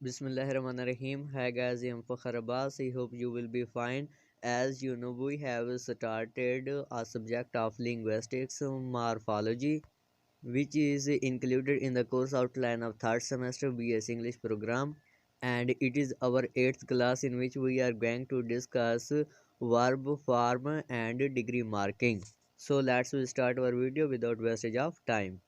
Bismillahirrahmanirrahim. Hi guys, I am Fakhr Abbas. I hope you will be fine. As you know, we have started a subject of linguistics morphology, which is included in the course outline of third semester BS English program, and it is our 8th class in which we are going to discuss verb form and degree marking. So let's start our video without wastage of time.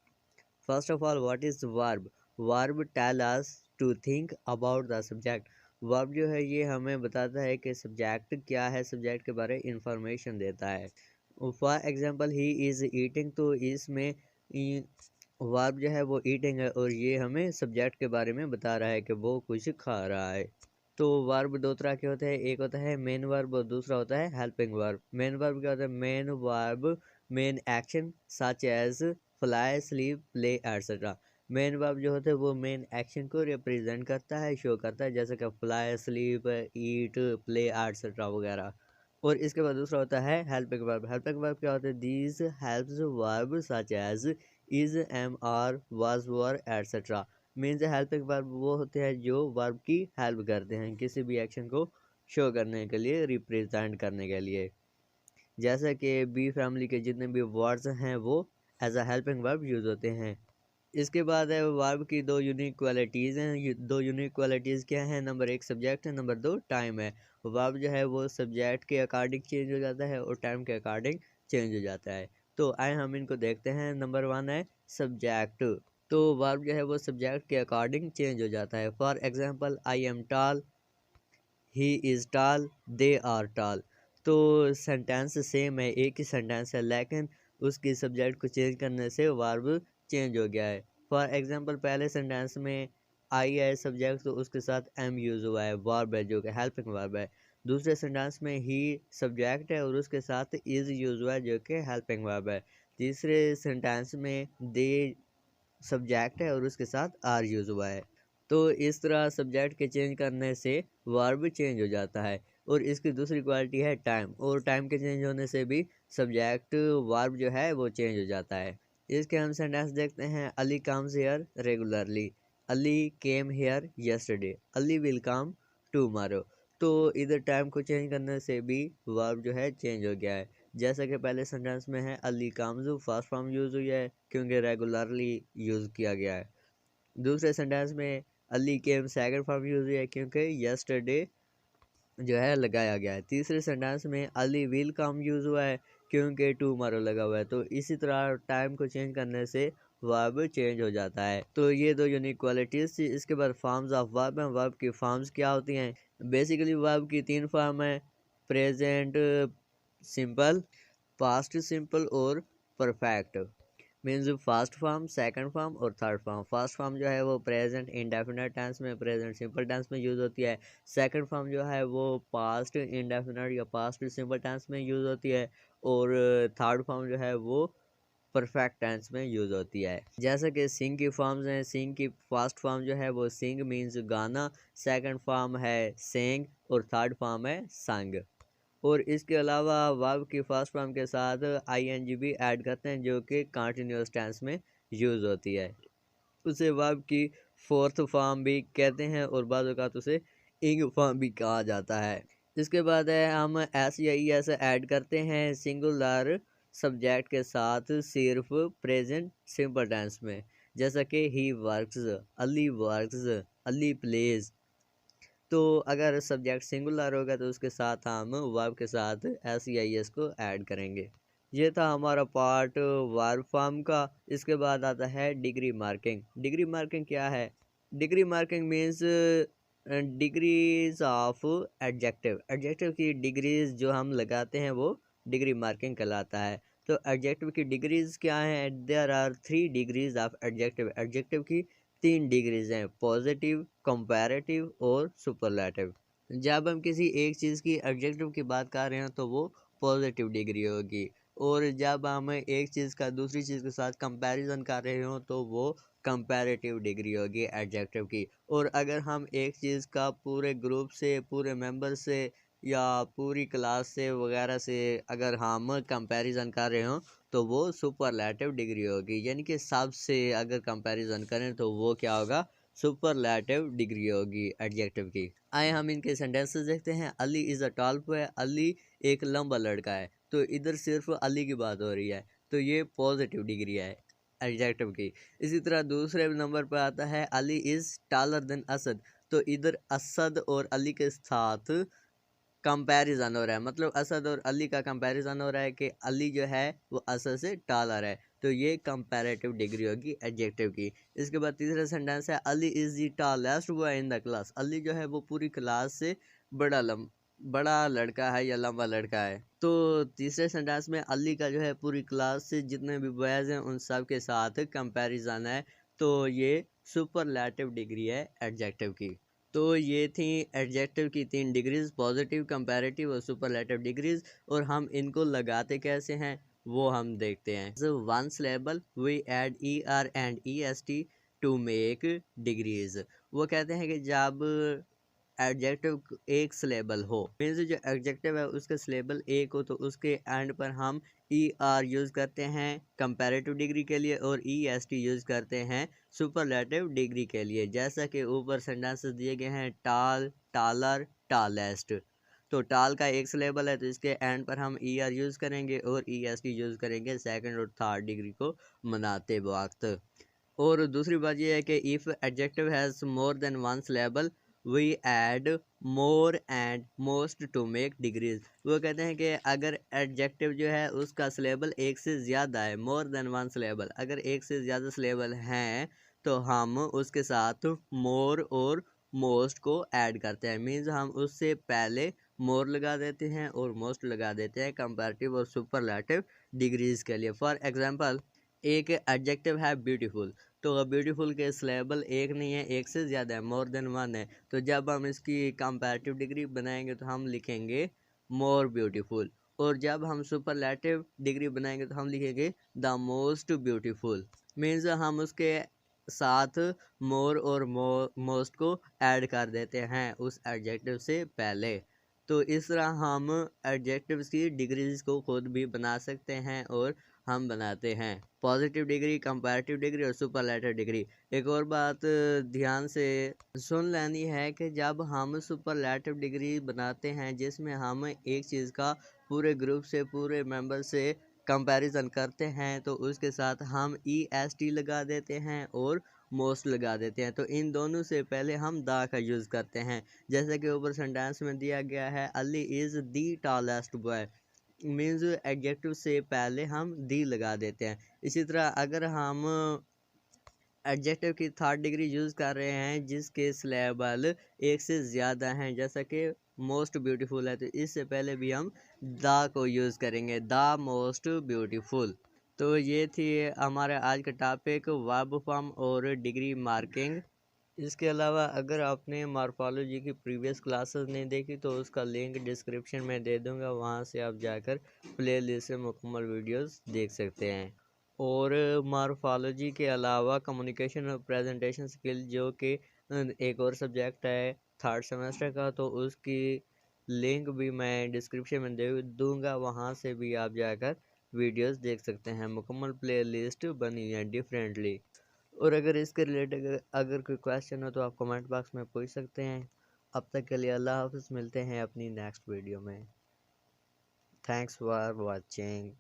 First of all, what is verb? Verb tell us to think about the subject. Verb जो है ये हमें बताता है कि subject क्या है, subject के बारे में इंफॉर्मेशन देता है. For example he is eating, तो इसमें वर्ब जो है वो ईटिंग है और ये हमें सब्जेक्ट के बारे में बता रहा है कि वो कुछ खा रहा है. तो वर्ब दो तरह के होते हैं, एक होता है मेन वर्ब और दूसरा होता है हेल्पिंग वर्ब. मेन वर्ब क्या होता है? Main verb main action such as fly, sleep, play etcetera. Main verb जो होता है वो मेन एक्शन को रिप्रेजेंट करता है, शो करता है, जैसे कि फ्लाई, स्लीप, ईट, प्ले एटसेट्रा वगैरह. और इसके बाद दूसरा होता है हेल्पिंग वर्ब. हेल्पिंग वर्ब क्या होता है? These helps verb such as is, am, are, was, were etcetera. Means helping verb वो होते हैं जो वर्ब की हेल्प करते हैं किसी भी एक्शन को शो करने के लिए, रिप्रेजेंट करने के लिए. जैसा कि बी फैमिली के जितने भी वर्ड्स हैं वो as a helping verb use होते हैं. इसके बाद है वर्ब की दो यूनिक क्वालिटीज़ हैं. दो यूनिक क्वालिटीज़ क्या हैं? नंबर 1 सब्जेक्ट है, नंबर 2 टाइम है. वर्ब जो है वो सब्जेक्ट के अकॉर्डिंग चेंज हो जाता है और टाइम के अकॉर्डिंग चेंज हो जाता है. तो आए हम इनको देखते हैं. नंबर 1 है सब्जेक्ट. तो वर्ब जो है वो सब्जेक्ट के अकॉर्डिंग चेंज हो जाता है. For example, I am tall, he is tall, they are tall. तो सेंटेंस सेम है, एक ही सेंटेंस है, लेकिन उसकी सब्जेक्ट को चेंज करने से वर्ब चेंज हो गया है. फॉर एग्जांपल, पहले सेंटेंस में आई है सब्जेक्ट, तो उसके साथ एम यूज़ हुआ है, वर्ब है जो कि हेल्पिंग वर्ब है. दूसरे सेंटेंस में ही सब्जेक्ट है और उसके साथ इज़ यूज़ हुआ है जो कि हेल्पिंग वर्ब है. तीसरे सेंटेंस में दे सब्जेक्ट है और उसके साथ आर यूज़ हुआ है. तो इस तरह सब्जेक्ट के चेंज करने से वर्ब चेंज हो जाता है. और इसकी दूसरी क्वालिटी है टाइम, और टाइम के चेंज होने से भी सब्जेक्ट वर्ब जो है वो चेंज हो जाता है. इसके हम सेंटेंस देखते हैं. Ali comes here regularly, Ali came here yesterday, Ali will come tomorrow. तो इधर टाइम को चेंज करने से भी वर्ब जो है चेंज हो गया है. जैसा कि पहले सेंटेंस में है Ali comes, first form use हुई है क्योंकि रेगुलरली यूज़ किया गया है. दूसरे सेंटेंस में Ali came second form use हुई है क्योंकि यस्टरडे जो है लगाया गया है. तीसरे सेंटेंस में अली विल कम यूज़ हुआ है क्योंकि टुमारो लगा हुआ है. तो इसी तरह टाइम को चेंज करने से वर्ब चेंज हो जाता है. तो ये दो यूनिक क्वालिटीज़ थी. इसके बाद फॉर्म्स ऑफ वर्ब हैं. वर्ब की फॉर्म्स क्या होती हैं? बेसिकली वर्ब की 3 फॉर्म है: प्रेजेंट सिंपल, पास्ट सिंपल और perfect. Means first form, second form और थर्ड फॉर्म. फर्स्ट फॉर्म जो है वो प्रेजेंट इंडेफिनिट टेंस में, प्रेजेंट सिंपल टेंस में यूज़ होती है. सेकंड फॉर्म जो है वो पास्ट इंडेफिनिट या पास्ट सिंपल टेंस में यूज़ होती है. और थर्ड फॉर्म जो है वो परफेक्ट टेंस में यूज़ होती है. जैसे कि सिंग की फॉर्म्स हैं. सिंग की फर्स्ट फॉर्म जो है वो सिंग मीन्स गाना, सेकंड फॉर्म है सेंग और थर्ड फॉर्म है संग. और इसके अलावा वर्ब की फर्स्ट फॉर्म के साथ आईएनजी भी ऐड करते हैं जो कि कंटिन्यूअस टेंस में यूज़ होती है. उसे वर्ब की फोर्थ फॉर्म भी कहते हैं और बाज़ औक़ात उसे इंग फॉर्म भी कहा जाता है. इसके बाद है हम एस या ई एस ऐड करते हैं सिंगुलर सब्जेक्ट के साथ सिर्फ प्रेजेंट सिंपल टेंस में. जैसा कि he works, Ali works, Ali plays. तो अगर सब्जेक्ट सिंगुलर होगा तो उसके साथ हम वर्ब के साथ एस या एस को ऐड करेंगे. ये था हमारा पार्ट वर्ब फॉर्म का. इसके बाद आता है डिग्री मार्किंग. डिग्री मार्किंग क्या है? Degree marking means degrees of adjective. Adjective की डिग्रीज जो हम लगाते हैं वो डिग्री मार्किंग कहलाता है. तो एडजेक्टिव की डिग्रीज क्या है? There are 3 degrees of adjective. Adjective की 3 डिग्रीज हैं: पॉजिटिव, कंपैरेटिव और सुपरलेटिव. जब हम किसी एक चीज़ की एडजेक्टिव की बात कर रहे हैं तो वो पॉजिटिव डिग्री होगी. और जब हम एक चीज़ का दूसरी चीज़ के साथ कंपैरिजन कर रहे हो तो वो कंपैरेटिव डिग्री होगी एडजेक्टिव की. और अगर हम एक चीज़ का पूरे ग्रुप से, पूरे मेंबर से या पूरी क्लास से वगैरह से अगर हम कंपैरिजन कर रहे हो तो वो सुपरलेटिव डिग्री होगी. यानी कि सबसे अगर कंपैरिजन करें तो वो क्या होगा? सुपरलैटिव डिग्री होगी एडजेक्टिव की। आए हम इनके सेंटेंसेस देखते हैं। Ali is a tall boy, Ali एक लंबा लड़का है। तो इधर सिर्फ अली की बात हो रही है, तो ये पॉजिटिव डिग्री है एडजेक्टिव की। इसी तरह दूसरे नंबर पर आता है Ali is taller than Asad. तो इधर असद और अली के साथ कंपैरिजन हो रहा है, मतलब असद और अली का कंपैरिजन हो रहा है कि अली जो है वो असद से टालर है। तो ये कंपैरेटिव डिग्री होगी एडजेक्टिव की। इसके बाद तीसरा सेंटेंस है Ali is the tallest boy in the class. Ali जो है वो पूरी क्लास से बड़ा लड़का है या लंबा लड़का है। तो तीसरे सेंटेंस में अली का जो है पूरी क्लास से जितने भी बॉयज़ हैं उन सब के साथ कंपैरिजन है। तो ये सुपरलैटिव डिग्री है एडजेक्टिव की। तो ये थी एडजेक्टिव की 3 डिग्रीज, पॉजिटिव, कंपैरेटिव और सुपरलैटिव डिग्रीज। और हम इनको लगाते कैसे हैं वो हम देखते हैं। So one syllable we add er and est to make degrees। वो कहते हैं कि जब एडजेक्टिव एक सिलेबल हो, मीन्स जो एडजेक्टिव है उसका सिलेबल एक हो, तो उसके एंड पर हम ई आर यूज़ करते हैं कंपैरेटिव डिग्री के लिए और ई एस टी यूज़ करते हैं सुपरलैटिव डिग्री के लिए। जैसा कि ऊपर सेंटेंसेस दिए गए हैं, टाल, टालर, टालेस्ट। तो टाल का एक सिलेबल है तो इसके एंड पर हम ई आर यूज़ करेंगे और ई एस टी यूज़ करेंगे सेकंड और थर्ड डिग्री को मनाते वक्त। और दूसरी बात यह है कि if adjective has more than one syllable we add more and most to make degrees. वो कहते हैं कि अगर एडजेक्टिव जो है उसका सिलेबल एक से ज़्यादा है, मोर देन वन सिलेबल, अगर एक से ज़्यादा सिलेबल हैं तो हम उसके साथ मोर और मोस्ट को ऐड करते हैं। मीन्स हम उससे पहले मोर लगा देते हैं और मोस्ट लगा देते हैं कंपैरेटिव और सुपरलैटिव डिग्रीज के लिए। फॉर एग्जांपल, एक एडजेक्टिव है ब्यूटीफुल, तो ब्यूटीफुल के सिलेबल एक नहीं है, एक से ज़्यादा है, मोर देन वन है। तो जब हम इसकी कंपैरेटिव डिग्री बनाएंगे तो हम लिखेंगे मोर ब्यूटीफुल। और जब हम सुपरलैटिव डिग्री बनाएंगे तो हम लिखेंगे द मोस्ट ब्यूटीफुल। मीन्स हम उसके साथ मोर और मोस्ट को ऐड कर देते हैं उस एडजेक्टिव से पहले। तो इस तरह हम एडजेक्टिव्स की डिग्रीज को खुद भी बना सकते हैं और हम बनाते हैं पॉजिटिव डिग्री, कंपैरेटिव डिग्री और सुपरलैटिव डिग्री। एक और बात ध्यान से सुन लेनी है कि जब हम सुपरलैटिव डिग्री बनाते हैं जिसमें हम एक चीज़ का पूरे ग्रुप से, पूरे मेंबर से कंपैरिजन करते हैं, तो उसके साथ हम ई एस टी लगा देते हैं और मोस्ट लगा देते हैं। तो इन दोनों से पहले हम दा का यूज़ करते हैं। जैसे कि ऊपर सेंटेंस में दिया गया है Ali is the tallest boy, means adjective से पहले हम दी लगा देते हैं। इसी तरह अगर हम एडजेक्टिव की थर्ड डिग्री यूज़ कर रहे हैं जिसके सिलेबल एक से ज़्यादा हैं, जैसा कि मोस्ट ब्यूटीफुल है, तो इससे पहले भी हम द को यूज़ करेंगे, द मोस्ट ब्यूटीफुल। तो ये थी हमारा आज का टॉपिक, वर्ब फॉर्म और डिग्री मार्किंग। इसके अलावा अगर आपने मॉर्फोलॉजी की प्रीवियस क्लासेस नहीं देखी तो उसका लिंक डिस्क्रिप्शन में दे दूंगा, वहां से आप जाकर प्लेलिस्ट से मुकम्मल वीडियोस देख सकते हैं। और मॉर्फोलॉजी के अलावा कम्युनिकेशन और प्रेजेंटेशन स्किल जो कि एक और सब्जेक्ट है थर्ड सेमेस्टर का, तो उसकी लिंक भी मैं डिस्क्रिप्शन में दे दूँगा, वहाँ से भी आप जाकर वीडियोस देख सकते हैं। मुकम्मल प्लेलिस्ट बनी है डिफरेंटली। और अगर इसके रिलेटेड अगर कोई क्वेश्चन हो तो आप कमेंट बॉक्स में पूछ सकते हैं। अब तक के लिए अल्लाह हाफ़िज़, मिलते हैं अपनी नेक्स्ट वीडियो में। Thanks for watching.